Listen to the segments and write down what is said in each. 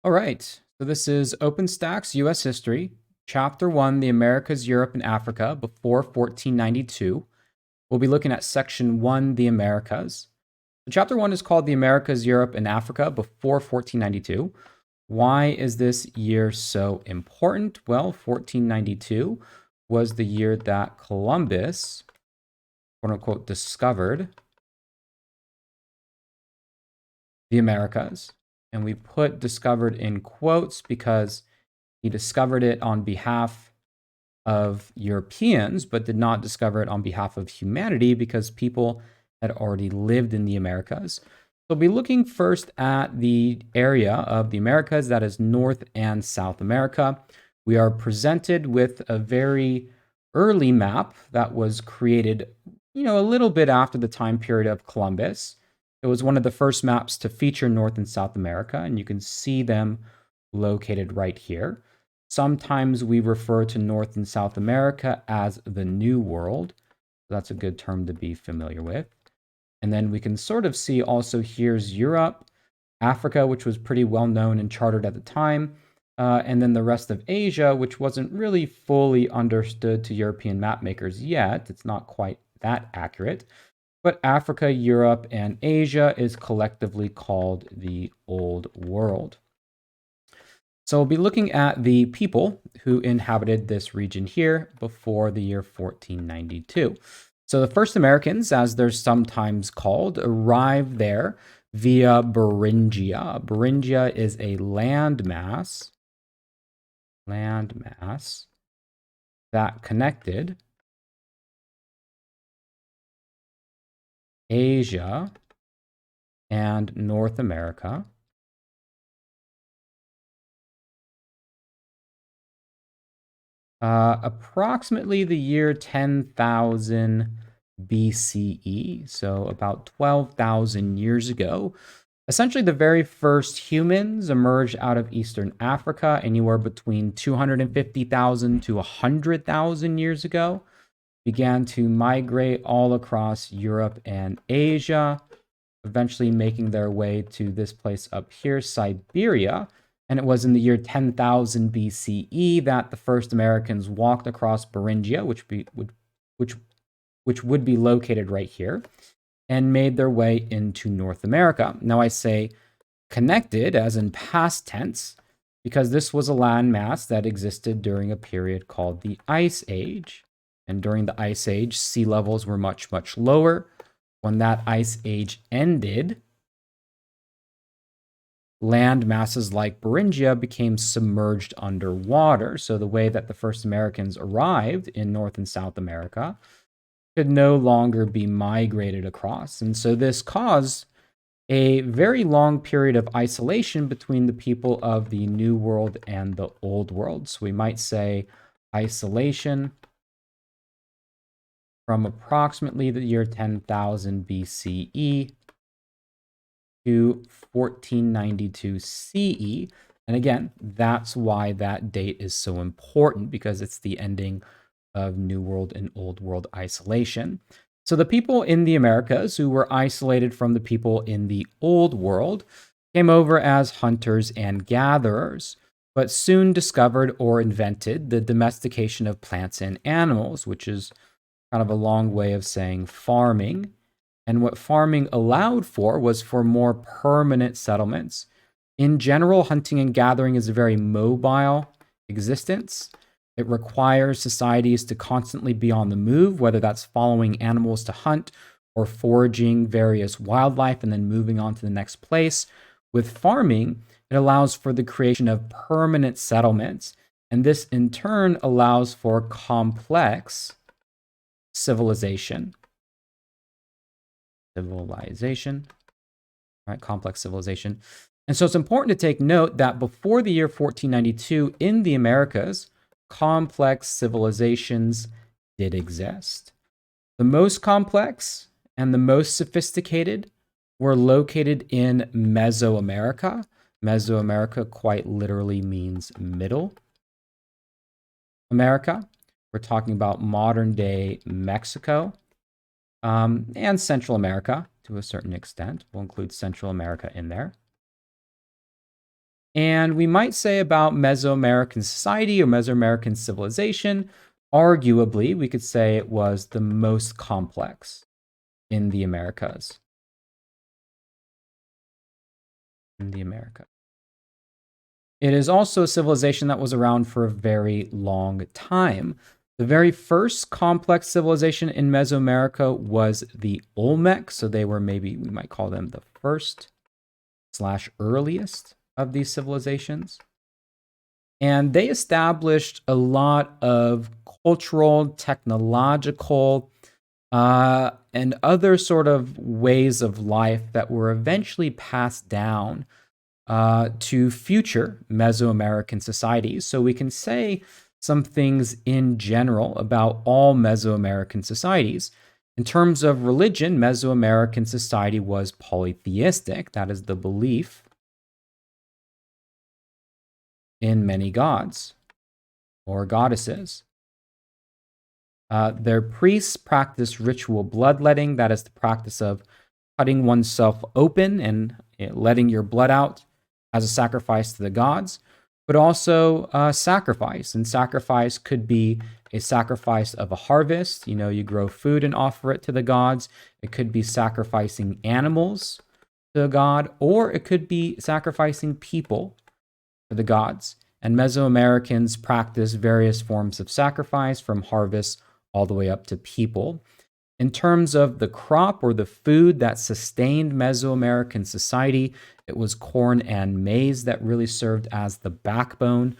All right, so this is Openstax U.S. History, Chapter 1, The Americas, Europe, and Africa before 1492. We'll be looking at Section 1, The Americas. So Chapter 1 is called The Americas, Europe, and Africa before 1492. Why is this year so important? Well, 1492 was the year that Columbus, quote unquote, discovered the Americas. And we put discovered in quotes because he discovered it on behalf of Europeans, but did not discover it on behalf of humanity because people had already lived in the Americas. So we'll be looking first at the area of the Americas that is North and South America. We are presented with a very early map that was created, a little bit after the time period of Columbus. It was one of the first maps to feature North and South America, and you can see them located right here. Sometimes we refer to North and South America as the New World. That's a good term to be familiar with. And then we can sort of see also here's Europe, Africa, which was pretty well known and charted at the time, and then the rest of Asia, which wasn't really fully understood to European mapmakers yet. It's not quite that accurate. But Africa, Europe, and Asia is collectively called the Old World. So we'll be looking at the people who inhabited this region here before the year 1492. So the first Americans, as they're sometimes called, arrived there via Beringia. Beringia is a landmass that connected Asia and North America approximately the year 10,000 BCE, so about 12,000 years ago. Essentially, the very first humans emerged out of Eastern Africa anywhere between 250,000 to 100,000 years ago, began to migrate all across Europe and Asia, eventually making their way to this place up here, Siberia. And it was in the year 10,000 BCE that the first Americans walked across Beringia, which would be located right here, and made their way into North America. Now I say connected as in past tense because this was a landmass that existed during a period called the Ice Age. And during the Ice Age, sea levels were much, much lower. When that Ice Age ended, land masses like Beringia became submerged underwater. So the way that the first Americans arrived in North and South America could no longer be migrated across. And so this caused a very long period of isolation between the people of the New World and the Old World. So we might say isolation from approximately the year 10,000 BCE to 1492 CE. And again, that's why that date is so important, because it's the ending of New World and Old World isolation. So the people in the Americas who were isolated from the people in the Old World came over as hunters and gatherers, but soon discovered or invented the domestication of plants and animals, which is kind of a long way of saying farming. And what farming allowed for was for more permanent settlements. In general, hunting and gathering is a very mobile existence. It requires societies to constantly be on the move, whether that's following animals to hunt or foraging various wildlife and then moving on to the next place. With farming, it allows for the creation of permanent settlements. And this in turn allows for complex civilization. Right? Complex civilization. And so it's important to take note that before the year 1492 in the Americas, complex civilizations did exist. The most complex and the most sophisticated were located in Mesoamerica. Mesoamerica quite literally means middle America. We're talking about modern day Mexico, and Central America to a certain extent. We'll include Central America in there. And we might say about Mesoamerican society or Mesoamerican civilization, arguably, we could say it was the most complex in the Americas. It is also a civilization that was around for a very long time. The very first complex civilization in Mesoamerica was the Olmec. So they were maybe, we might call them the first / earliest of these civilizations. And they established a lot of cultural, technological, and other sort of ways of life that were eventually passed down to future Mesoamerican societies. So we can say some things in general about all Mesoamerican societies. In terms of religion, Mesoamerican society was polytheistic. That is the belief in many gods or goddesses. Their priests practiced ritual bloodletting. That is the practice of cutting oneself open and letting your blood out as a sacrifice to the gods, but also sacrifice. And sacrifice could be a sacrifice of a harvest. You know, you grow food and offer it to the gods. It could be sacrificing animals to a god, or it could be sacrificing people to the gods. And Mesoamericans practice various forms of sacrifice from harvest all the way up to people. In terms of the crop or the food that sustained Mesoamerican society, it was corn and maize that really served as the backbone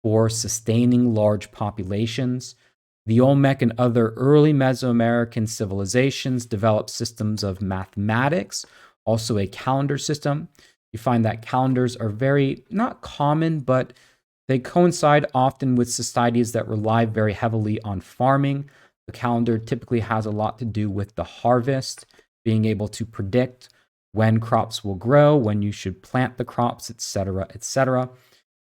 for sustaining large populations. The Olmec and other early Mesoamerican civilizations developed systems of mathematics, also a calendar system. You find that calendars are very, not common, but they coincide often with societies that rely very heavily on farming. The calendar typically has a lot to do with the harvest, being able to predict when crops will grow, when you should plant the crops, etc., etc.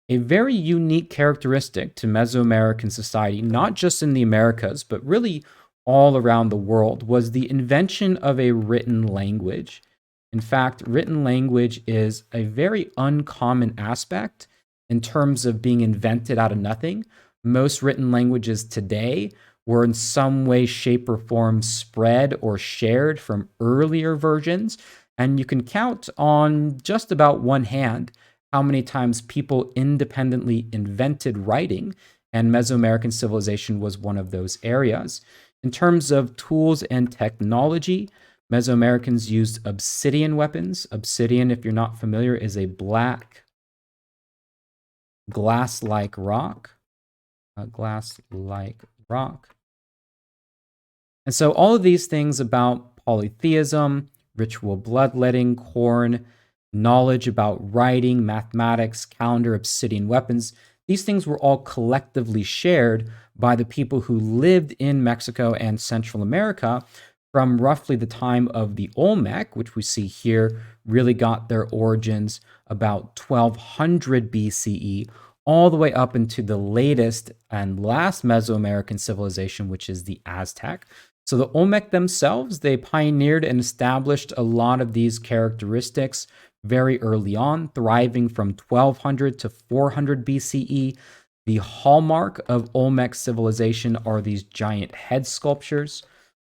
A very unique characteristic to Mesoamerican society, not just in the Americas, but really all around the world, was the invention of a written language. In fact, written language is a very uncommon aspect in terms of being invented out of nothing. Most written languages today were in some way, shape, or form spread or shared from earlier versions. And you can count on just about one hand how many times people independently invented writing, and Mesoamerican civilization was one of those areas. In terms of tools and technology, Mesoamericans used obsidian weapons. Obsidian, if you're not familiar, is a black glass-like rock. And so all of these things about polytheism, ritual bloodletting, corn, knowledge about writing, mathematics, calendar, obsidian weapons, these things were all collectively shared by the people who lived in Mexico and Central America from roughly the time of the Olmec, which we see here really got their origins about 1200 BCE, all the way up into the latest and last Mesoamerican civilization, which is the Aztec. So the Olmec themselves, they pioneered and established a lot of these characteristics very early on, thriving from 1200 to 400 BCE. The hallmark of Olmec civilization are these giant head sculptures.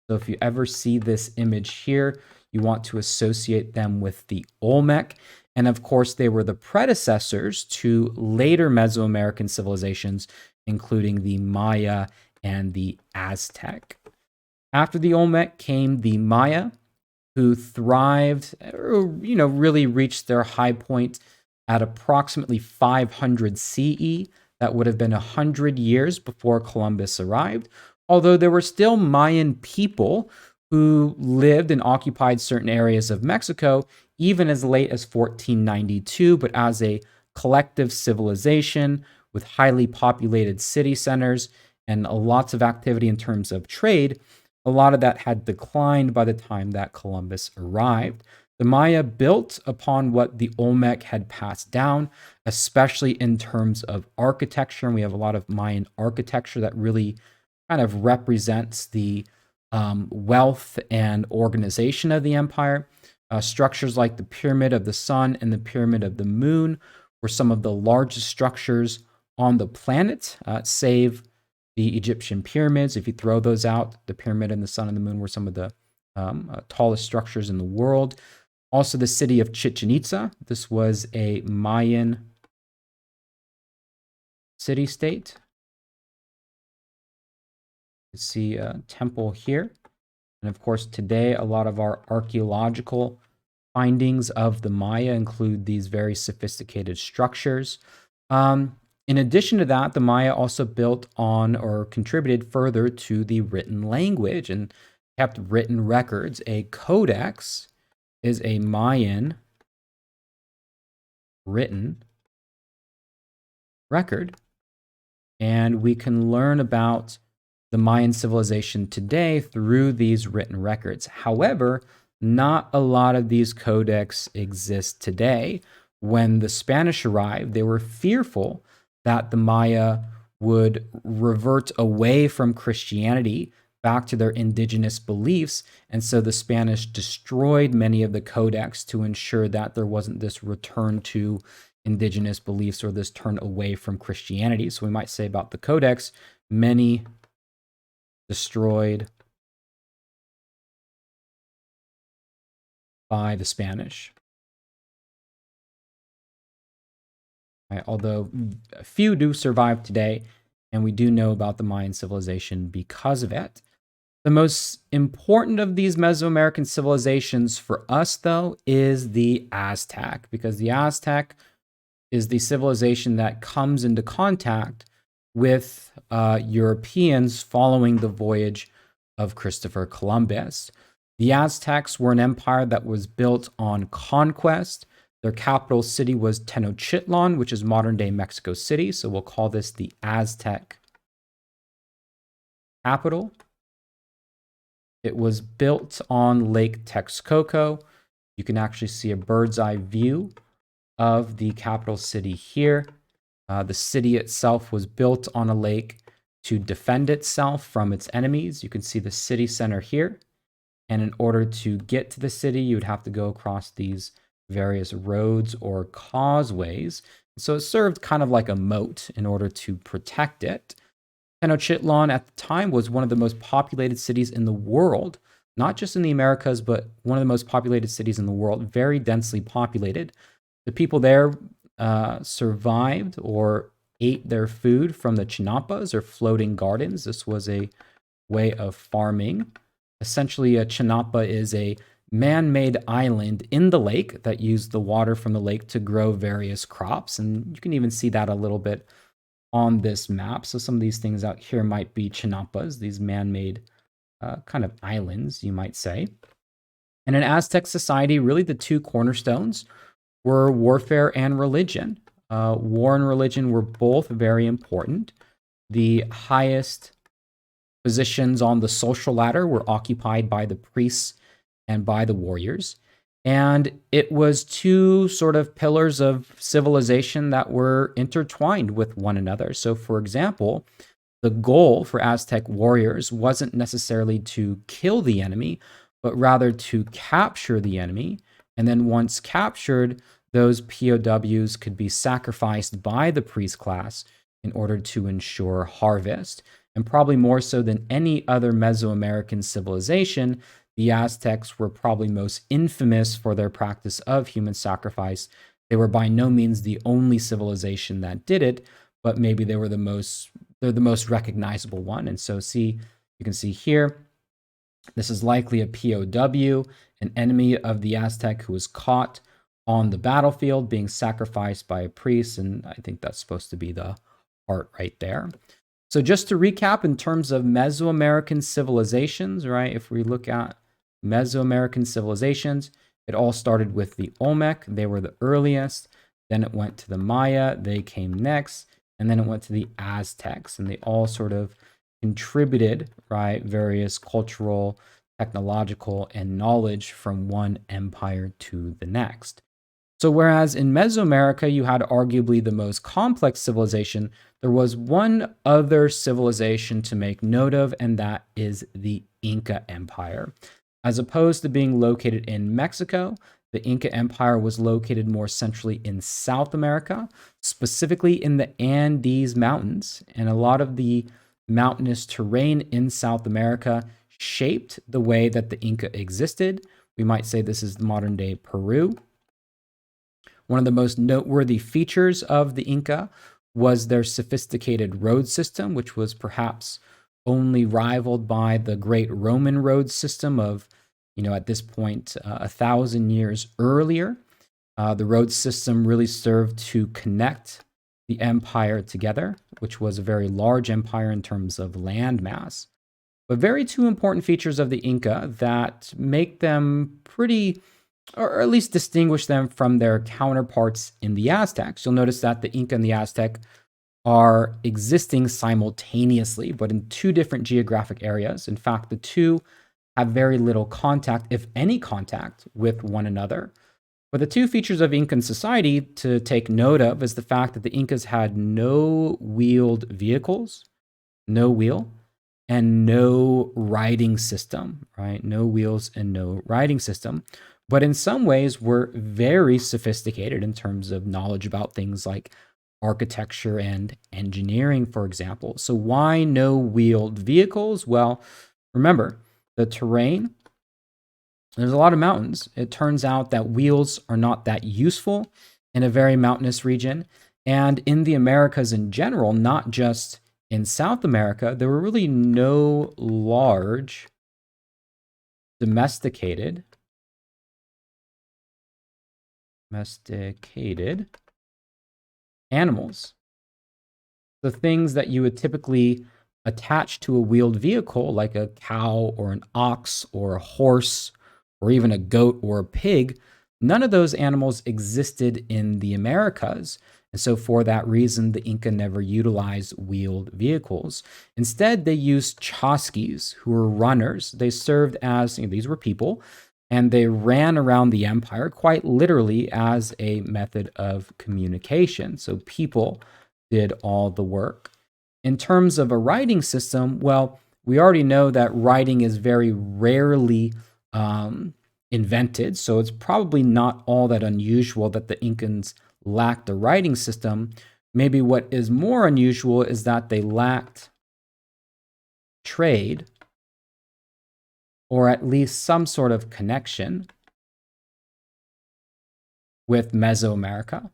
So if you ever see this image here, you want to associate them with the Olmec. And of course, they were the predecessors to later Mesoamerican civilizations, including the Maya and the Aztec. After the Olmec came the Maya, who thrived, or, really reached their high point at approximately 500 CE. That would have been 100 years before Columbus arrived. Although there were still Mayan people who lived and occupied certain areas of Mexico, even as late as 1492, but as a collective civilization with highly populated city centers and lots of activity in terms of trade, a lot of that had declined by the time that Columbus arrived. The Maya built upon what the Olmec had passed down, especially in terms of architecture. And we have a lot of Mayan architecture that really kind of represents the wealth and organization of the empire. Structures like the Pyramid of the Sun and the Pyramid of the Moon were some of the largest structures on the planet, save the Egyptian pyramids. If you throw those out, the pyramid and the sun and the moon were some of the tallest structures in the world. Also, the city of Chichen Itza. This was a Mayan city-state. You see a temple here. And of course, today, a lot of our archaeological findings of the Maya include these very sophisticated structures. In addition to that, the Maya also built on or contributed further to the written language and kept written records. A codex is a Mayan written record, and we can learn about the Mayan civilization today through these written records. However, not a lot of these codex exist today. When the Spanish arrived, they were fearful that the Maya would revert away from Christianity back to their indigenous beliefs. And so the Spanish destroyed many of the codex to ensure that there wasn't this return to indigenous beliefs or this turn away from Christianity. So we might say about the codex, many destroyed by the Spanish. Right, although a few do survive today, and we do know about the Mayan civilization because of it. The most important of these Mesoamerican civilizations for us, though, is the Aztec, because the Aztec is the civilization that comes into contact with Europeans following the voyage of Christopher Columbus. The Aztecs were an empire that was built on conquest. Their capital city was Tenochtitlan, which is modern-day Mexico City. So we'll call this the Aztec capital. It was built on Lake Texcoco. You can actually see a bird's eye view of the capital city here. The city itself was built on a lake to defend itself from its enemies. You can see the city center here. And in order to get to the city, you would have to go across these various roads or causeways. So it served kind of like a moat in order to protect it. Tenochtitlan at the time was one of the most populated cities in the world, not just in the Americas, but one of the most populated cities in the world, very densely populated. The people there survived or ate their food from the chinampas or floating gardens. This was a way of farming. Essentially, a chinampa is a man-made island in the lake that used the water from the lake to grow various crops. And you can even see that a little bit on this map. So some of these things out here might be chinampas, these man-made kind of islands, you might say. And in Aztec society, really the two cornerstones were warfare and religion. War and religion were both very important. The highest positions on the social ladder were occupied by the priests and by the warriors. And it was two sort of pillars of civilization that were intertwined with one another. So, for example, the goal for Aztec warriors wasn't necessarily to kill the enemy, but rather to capture the enemy. And then once captured, those POWs could be sacrificed by the priest class in order to ensure harvest. And probably more so than any other Mesoamerican civilization, the Aztecs were probably most infamous for their practice of human sacrifice. They were by no means the only civilization that did it, but maybe they're the most recognizable one. And so you can see here, this is likely a POW, an enemy of the Aztec who was caught on the battlefield being sacrificed by a priest. And I think that's supposed to be the heart right there. So just to recap in terms of Mesoamerican civilizations, right? If we look at Mesoamerican civilizations, it all started with the Olmec. They were the earliest. Then it went to the Maya. They came next. And then it went to the Aztecs. And they all sort of contributed, right, various cultural, technological, and knowledge from one empire to the next. So whereas in Mesoamerica, you had arguably the most complex civilization, there was one other civilization to make note of, and that is the Inca Empire. As opposed to being located in Mexico, The Inca Empire was located more centrally in South America, specifically in the Andes Mountains. And a lot of the mountainous terrain in South America shaped the way that the Inca existed. We might say this is modern day Peru. One of the most noteworthy features of the Inca was their sophisticated road system, which was perhaps only rivaled by the great Roman road system of, at this point, 1,000 years earlier. The road system really served to connect the empire together, which was a very large empire in terms of land mass. But very two important features of the Inca that make them pretty, or at least distinguish them from their counterparts in the Aztecs. You'll notice that the Inca and the Aztec are existing simultaneously, but in two different geographic areas. In fact, the two have very little contact, if any contact, with one another. But the two features of Incan society to take note of is the fact that the Incas had no wheeled vehicles, no wheel, and no riding system, right? No wheels and no riding system. But in some ways, were very sophisticated in terms of knowledge about things like architecture and engineering, for example. So why no wheeled vehicles? Well, remember, the terrain, there's a lot of mountains. It turns out that wheels are not that useful in a very mountainous region. And in the Americas in general, not just in South America, there were really no large domesticated animals. The things that you would typically attach to a wheeled vehicle, like a cow or an ox or a horse or even a goat or a pig, none of those animals existed in the Americas. And so for that reason, the Inca never utilized wheeled vehicles. Instead, they used chasquis, who were runners. They served as, these were people, and they ran around the empire quite literally as a method of communication. So people did all the work. In terms of a writing system, well, we already know that writing is very rarely invented, so it's probably not all that unusual that the Incans lacked a writing system. Maybe what is more unusual is that they lacked trade, or at least some sort of connection with Mesoamerica.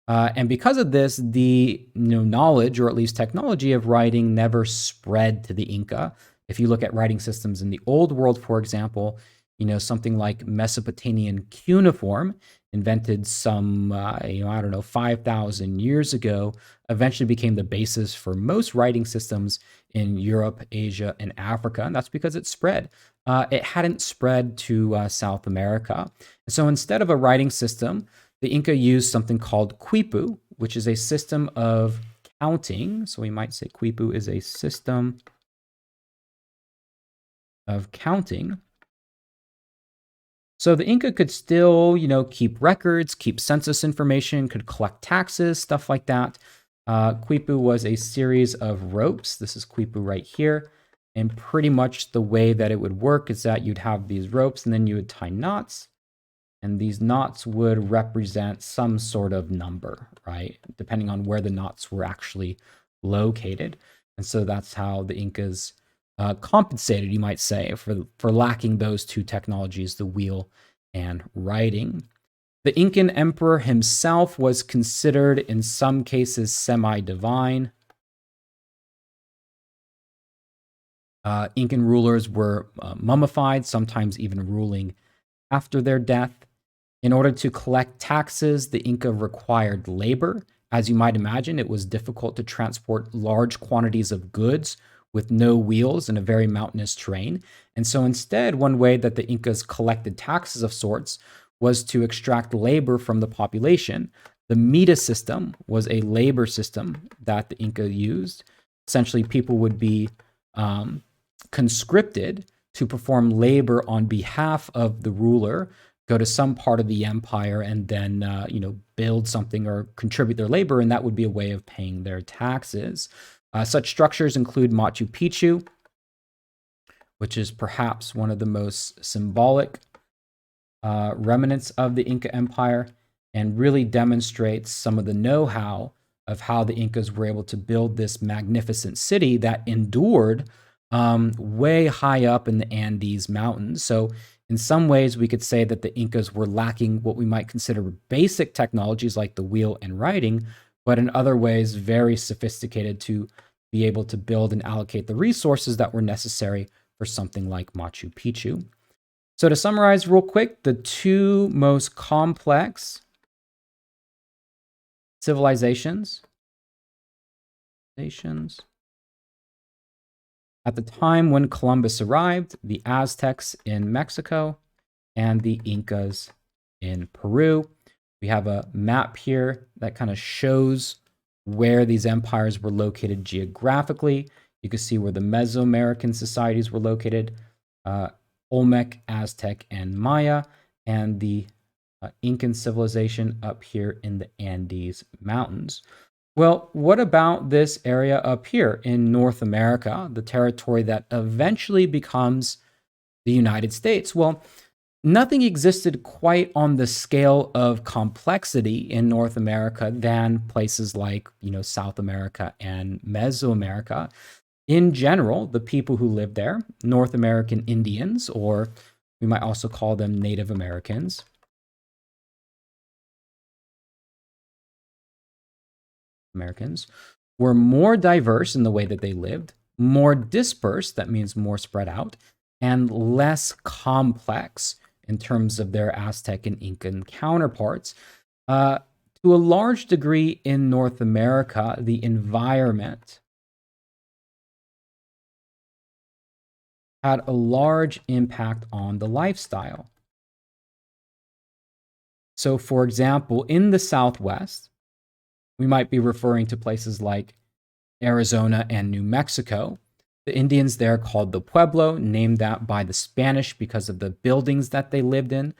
And because of this, the knowledge, or at least technology of writing, never spread to the Inca. If you look at writing systems in the Old World, for example, something like Mesopotamian cuneiform, invented some, 5,000 years ago, eventually became the basis for most writing systems in Europe, Asia, and Africa. And that's because it spread. It hadn't spread to South America. So instead of a writing system, the Inca used something called quipu, which is a system of counting. So we might say quipu is a system of counting. So the Inca could still, keep records, keep census information, could collect taxes, stuff like that. Quipu was a series of ropes. This is quipu right here. And pretty much the way that it would work is that you'd have these ropes and then you would tie knots. And these knots would represent some sort of number, right? Depending on where the knots were actually located. And so that's how the Incas compensated, you might say, for lacking those two technologies, the wheel and writing. The Incan emperor himself was considered, in some cases, semi-divine. Incan rulers were mummified, sometimes even ruling after their death. In order to collect taxes, the Inca required labor. As you might imagine, it was difficult to transport large quantities of goods with no wheels in a very mountainous terrain. And so instead, one way that the Incas collected taxes of sorts was to extract labor from the population. The mita system was a labor system that the Inca used. Essentially, people would be conscripted to perform labor on behalf of the ruler, go to some part of the empire, and then build something or contribute their labor, and that would be a way of paying their taxes. Such structures include Machu Picchu, which is perhaps one of the most symbolic remnants of the Inca Empire, and really demonstrates some of the know-how of how the Incas were able to build this magnificent city that endured way high up in the Andes Mountains. So in some ways, we could say that the Incas were lacking what we might consider basic technologies like the wheel and writing, but in other ways, very sophisticated to be able to build and allocate the resources that were necessary for something like Machu Picchu. So to summarize real quick, the two most complex civilizations at the time when Columbus arrived, the Aztecs in Mexico and the Incas in Peru. We have a map here that kind of shows where these empires were located geographically. You can see where the Mesoamerican societies were located, Olmec, Aztec, and Maya, and the Incan civilization up here in the Andes Mountains. Well, what about this area up here in North America, the territory that eventually becomes the United States? Well, nothing existed quite on the scale of complexity in North America than places like, South America and Mesoamerica. In general, the people who lived there, North American Indians, or we might also call them Native Americans, were more diverse in the way that they lived, more dispersed, that means more spread out, and less complex in terms of their Aztec and Incan counterparts. To a large degree in North America, the environment had a large impact on the lifestyle. So, for example, in the Southwest, we might be referring to places like Arizona and New Mexico. The Indians there called the Pueblo, named that by the Spanish because of the buildings that they lived in.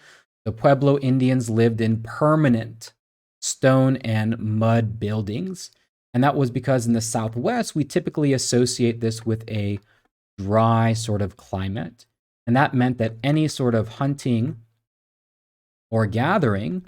The Pueblo Indians lived in permanent stone and mud buildings. And that was because in the Southwest, we typically associate this with a dry sort of climate. And that meant that any sort of hunting or gathering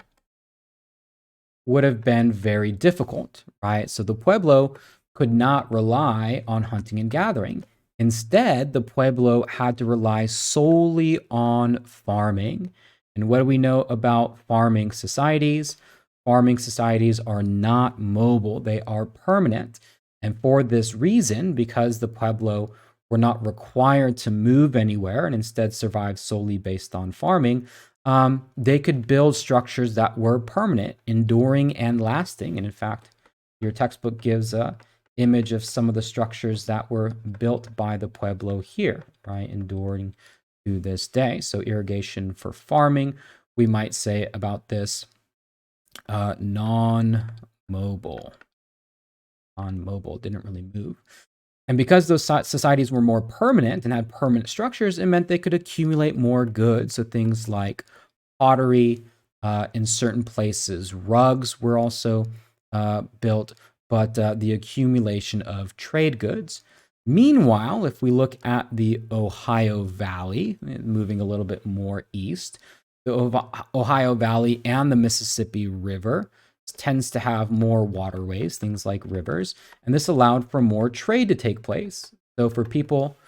would have been very difficult, right? So the Pueblo could not rely on hunting and gathering. Instead, the Pueblo had to rely solely on farming. And what do we know about farming societies? Farming societies are not mobile, they are permanent. And for this reason, because the Pueblo were not required to move anywhere and instead survived solely based on farming, they could build structures that were permanent, enduring, and lasting. And in fact, your textbook gives a image of some of the structures that were built by the Pueblo here, right, enduring to this day. So irrigation for farming, we might say about this, non-mobile, didn't really move. And because those societies were more permanent and had permanent structures, it meant they could accumulate more goods. So things like pottery in certain places, rugs were also built, but the accumulation of trade goods. Meanwhile, if we look at the Ohio Valley, moving a little bit more east, the Ohio Valley and the Mississippi River tends to have more waterways, things like rivers, and this allowed for more trade to take place. So for people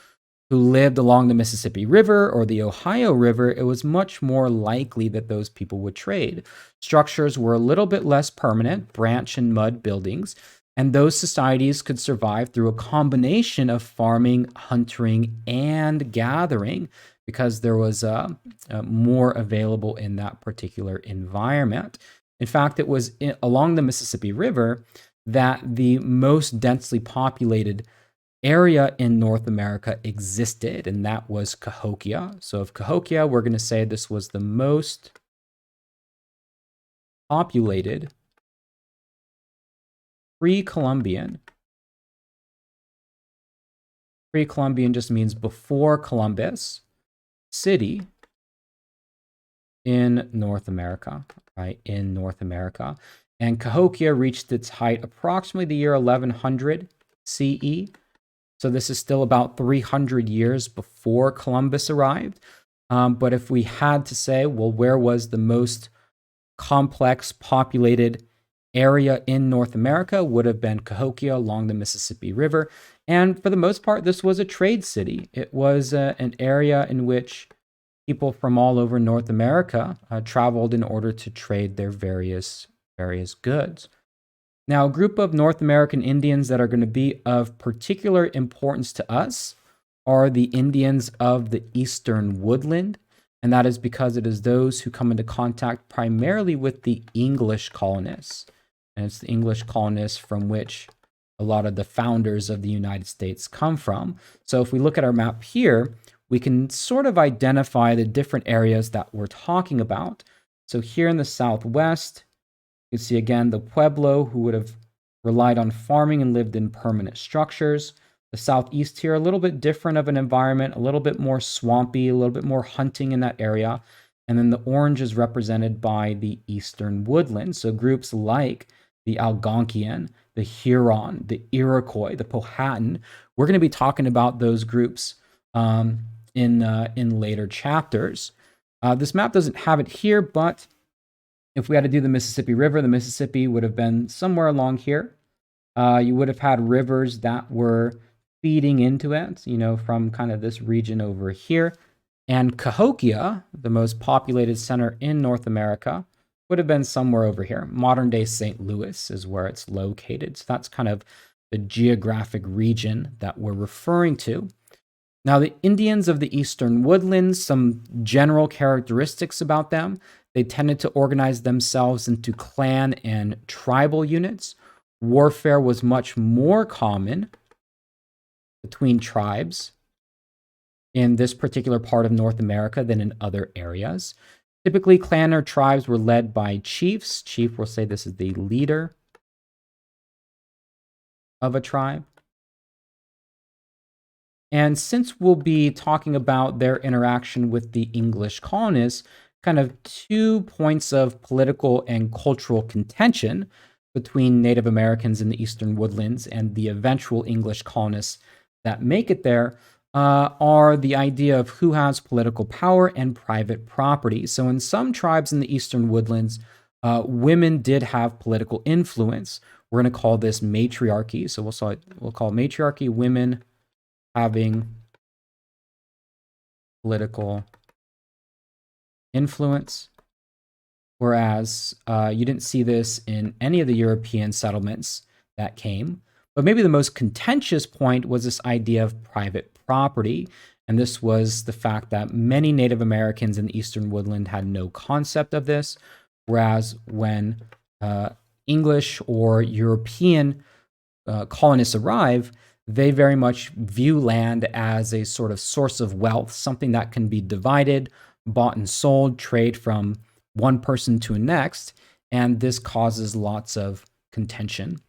who lived along the Mississippi River or the Ohio River, it was much more likely that those people would trade. Structures were a little bit less permanent, branch and mud buildings, and those societies could survive through a combination of farming, hunting, and gathering because there was more available in that particular environment. In fact, it was along the Mississippi River that the most densely populated area in North America existed, and that was Cahokia. So of Cahokia, we're going to say this was the most populated pre-Columbian. Pre-Columbian just means before Columbus city in North America, right? In North America. And Cahokia reached its height approximately the year 1100 CE. So this is still about 300 years before Columbus arrived. But if we had to say, well, where was the most complex populated area in North America, would have been Cahokia along the Mississippi River. And for the most part, this was a trade city. It was an area in which people from all over North America traveled in order to trade their various goods. Now, a group of North American Indians that are going to be of particular importance to us are the Indians of the Eastern Woodland. And that is because it is those who come into contact primarily with the English colonists. And it's the English colonists from which a lot of the founders of the United States come from. So if we look at our map here, we can sort of identify the different areas that we're talking about. So here in the Southwest, you see again the Pueblo, who would have relied on farming and lived in permanent structures. The Southeast here, a little bit different of an environment, a little bit more swampy, a little bit more hunting in that area. And then the orange is represented by the Eastern Woodlands. So groups like the Algonquian, the Huron, the Iroquois, the Powhatan. We're going to be talking about those groups in later chapters. This map doesn't have it here, but if we had to do the Mississippi River, the Mississippi would have been somewhere along here. You would have had rivers that were feeding into it, from kind of this region over here. And Cahokia, the most populated center in North America, would have been somewhere over here. Modern day St. Louis is where it's located. So that's kind of the geographic region that we're referring to. Now, the Indians of the Eastern Woodlands, some general characteristics about them. They tended to organize themselves into clan and tribal units. Warfare was much more common between tribes in this particular part of North America than in other areas. Typically, clan or tribes were led by chiefs. Chief will say this is the leader of a tribe. And since we'll be talking about their interaction with the English colonists, kind of 2 points of political and cultural contention between Native Americans in the Eastern Woodlands and the eventual English colonists that make it there are the idea of who has political power and private property. So in some tribes in the Eastern Woodlands, women did have political influence. We're going to call this matriarchy. So we'll call it matriarchy, women having political influence. Whereas you didn't see this in any of the European settlements that came. But maybe the most contentious point was this idea of private property. And this was the fact that many Native Americans in the Eastern Woodland had no concept of this. Whereas when English or European colonists arrive, they very much view land as a sort of source of wealth, something that can be divided, bought and sold, trade from one person to the next. And this causes lots of contention.